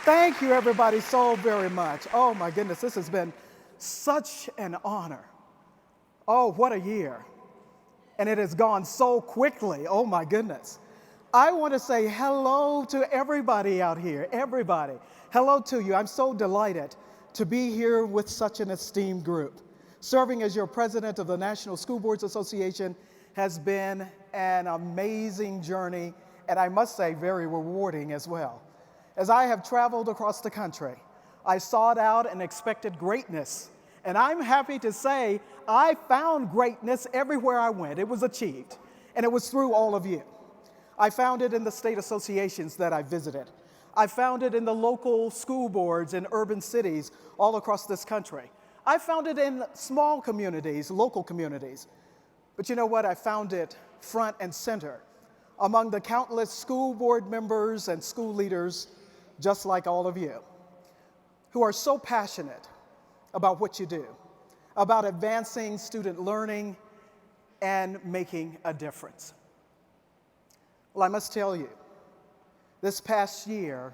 Thank you, everybody, so very much. Oh, my goodness, this has been such an honor. Oh, what a year. And it has gone so quickly. Oh, my goodness. I want to say hello to everybody out here, everybody. Hello to you. I'm so delighted to be here with such an esteemed group. Serving as your president of the National School Boards Association has been an amazing journey, and I must say, very rewarding as well. As I have traveled across the country, I sought out and expected greatness. And I'm happy to say I found greatness everywhere I went. It was achieved, and it was through all of you. I found it in the state associations that I visited. I found it in the local school boards in urban cities all across this country. I found it in small communities, local communities. But you know what? I found it front and center among the countless school board members and school leaders, just like all of you, who are so passionate about what you do, about advancing student learning and making a difference. Well, I must tell you, this past year,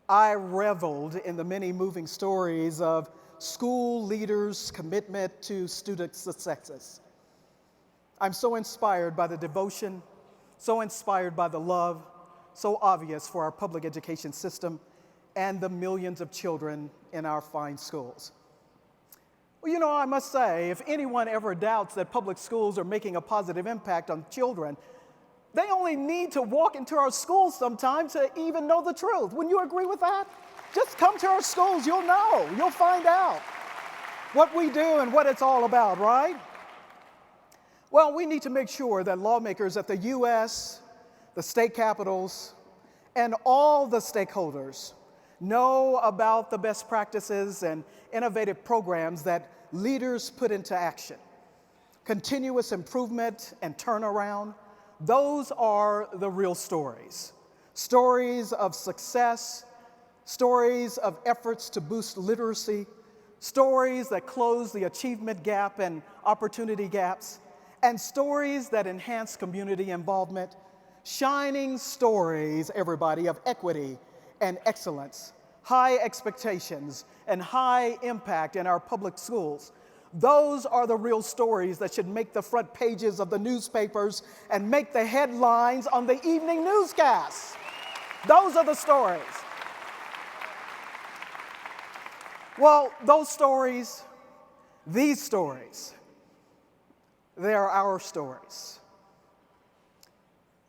I reveled in the many moving stories of school leaders' commitment to student successes. I'm so inspired by the devotion, so inspired by the love, so obvious for our public education system and the millions of children in our fine schools. Well, you know, I must say, if anyone ever doubts that public schools are making a positive impact on children, they only need to walk into our schools sometime to even know the truth. Wouldn't you agree with that? Just come to our schools, you'll know, you'll find out what we do and what it's all about, right? Well, we need to make sure that lawmakers at the U.S., the state capitals, and all the stakeholders know about the best practices and innovative programs that leaders put into action. Continuous improvement and turnaround, those are the real stories. Stories of success, stories of efforts to boost literacy, stories that close the achievement gap and opportunity gaps, and stories that enhance community involvement. Shining stories, everybody, of equity and excellence, high expectations, and high impact in our public schools. Those are the real stories that should make the front pages of the newspapers and make the headlines on the evening newscasts. Those are the stories. Well, those stories, these stories, they are our stories.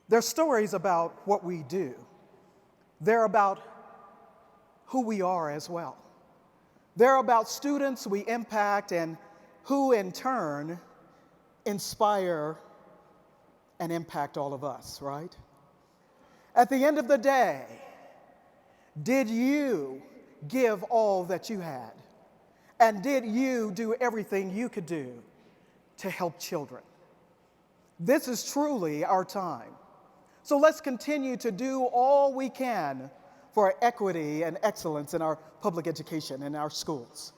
They're stories about what we do. They're about who we are as well. They're about students we impact and who in turn inspire and impact all of us, right? At the end of the day, did you give all that you had? And did you do everything you could do to help children? This is truly our time. So let's continue to do all we can for equity and excellence in our public education in our schools.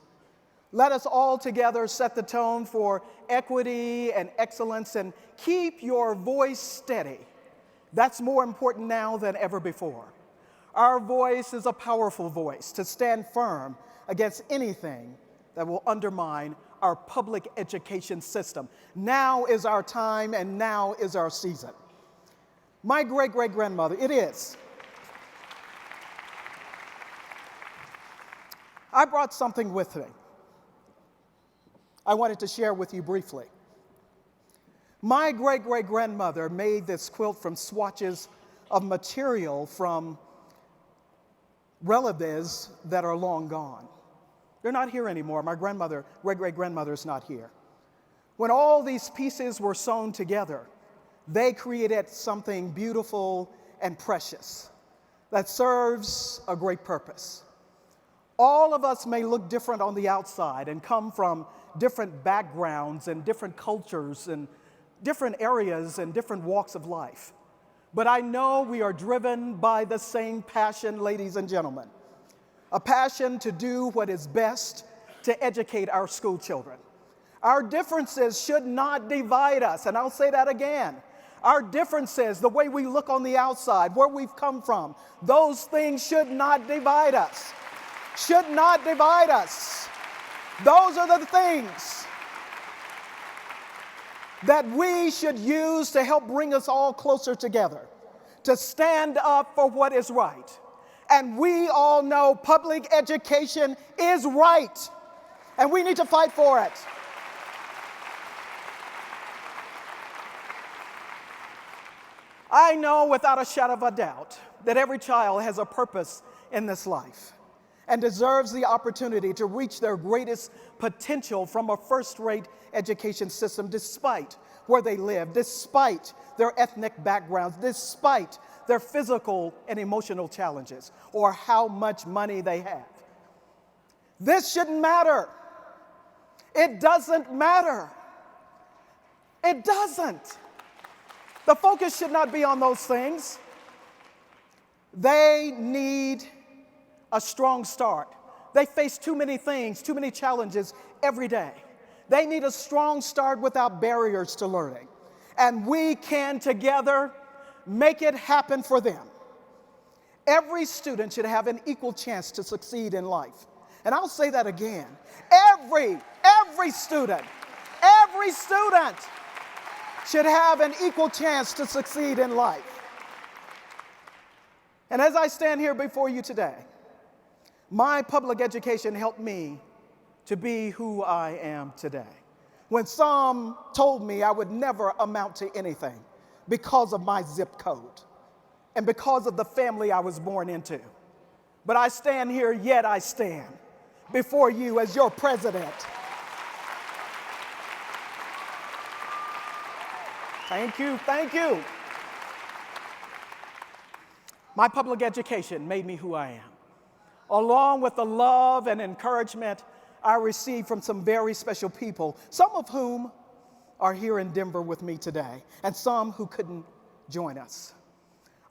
Let us all together set the tone for equity and excellence and keep your voice steady. That's more important now than ever before. Our voice is a powerful voice to stand firm against anything that will undermine our public education system. Now is our time and now is our season. My great-great-grandmother, it is. I brought something with me. I wanted to share with you briefly. My great-great-grandmother made this quilt from swatches of material from relatives that are long gone. They're not here anymore. My grandmother, great-great-grandmother is not here. When all these pieces were sewn together, they created something beautiful and precious that serves a great purpose. All of us may look different on the outside and come from different backgrounds and different cultures and different areas and different walks of life. But I know we are driven by the same passion, ladies and gentlemen, a passion to do what is best to educate our school children. Our differences should not divide us, and I'll say that again. Our differences, the way we look on the outside, where we've come from, those things should not divide us. Should not divide us. Those are the things that we should use to help bring us all closer together, to stand up for what is right. And we all know public education is right, and we need to fight for it. I know without a shadow of a doubt that every child has a purpose in this life and deserves the opportunity to reach their greatest potential from a first-rate education system, despite where they live, despite their ethnic backgrounds, despite their physical and emotional challenges, or how much money they have. This shouldn't matter. It doesn't matter. It doesn't. The focus should not be on those things. They need a strong start. They face too many things, too many challenges every day. They need a strong start without barriers to learning. And we can together make it happen for them. Every student should have an equal chance to succeed in life. And I'll say that again. Every student should have an equal chance to succeed in life. And as I stand here before you today, my public education helped me to be who I am today. When some told me I would never amount to anything because of my zip code and because of the family I was born into. But I stand here, yet I stand before you as your president. Thank you, thank you. My public education made me who I am, along with the love and encouragement I received from some very special people, some of whom are here in Denver with me today, and some who couldn't join us.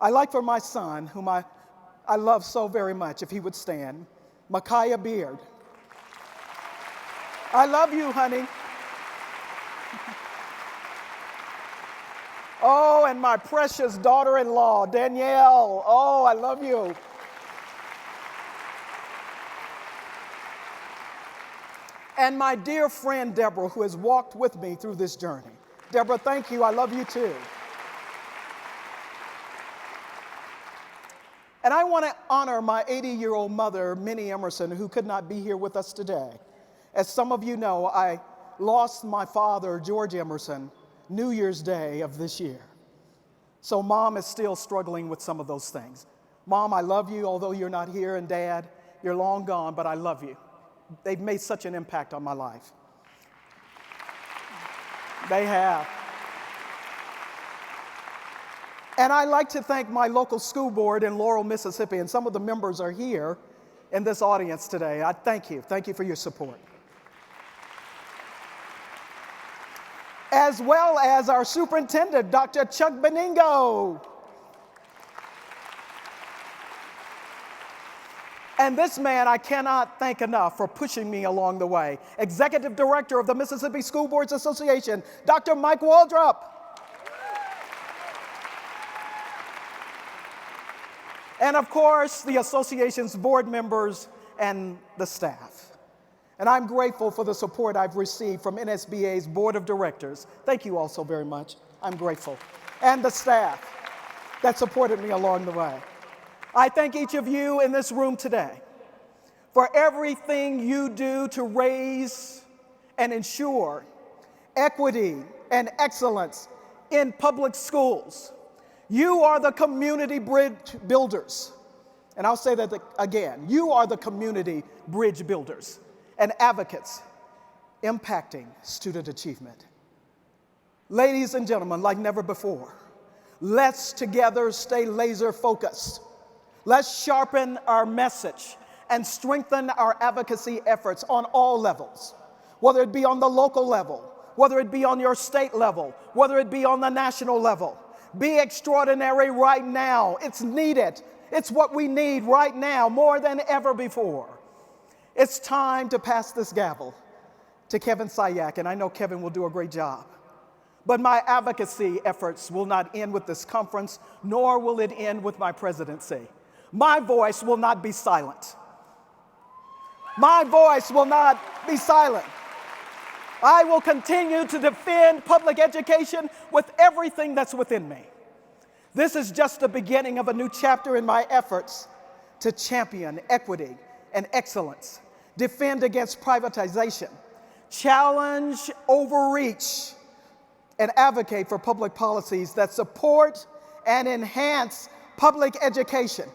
I'd like for my son, whom I love so very much, if he would stand, Micaiah Beard. I love you, honey. Oh, and my precious daughter-in-law, Danielle. Oh, I love you. And my dear friend, Deborah, who has walked with me through this journey. Deborah, thank you. I love you too. And I want to honor my 80-year-old mother, Minnie Emerson, who could not be here with us today. As some of you know, I lost my father, George Emerson, New Year's Day of this year. So Mom is still struggling with some of those things. Mom, I love you, although you're not here, and Dad, you're long gone, but I love you. They've made such an impact on my life. They have. And I'd like to thank my local school board in Laurel, Mississippi, and some of the members are here in this audience today. I thank you. Thank you for your support. As well as our superintendent, Dr. Chuck Beningo. And this man I cannot thank enough for pushing me along the way. Executive Director of the Mississippi School Boards Association, Dr. Mike Waldrop. And of course, the association's board members and the staff. And I'm grateful for the support I've received from NSBA's board of directors. Thank you all so very much. I'm grateful. And the staff that supported me along the way. I thank each of you in this room today for everything you do to raise and ensure equity and excellence in public schools. You are the community bridge builders. And I'll say that again. You are the community bridge builders and advocates impacting student achievement. Ladies and gentlemen, like never before, let's together stay laser focused. Let's sharpen our message and strengthen our advocacy efforts on all levels, whether it be on the local level, whether it be on your state level, whether it be on the national level. Be extraordinary right now. It's needed. It's what we need right now more than ever before. It's time to pass this gavel to Kevin Sayak, and I know Kevin will do a great job. But my advocacy efforts will not end with this conference, nor will it end with my presidency. My voice will not be silent. My voice will not be silent. I will continue to defend public education with everything that's within me. This is just the beginning of a new chapter in my efforts to champion equity and excellence, defend against privatization, challenge overreach, and advocate for public policies that support and enhance public education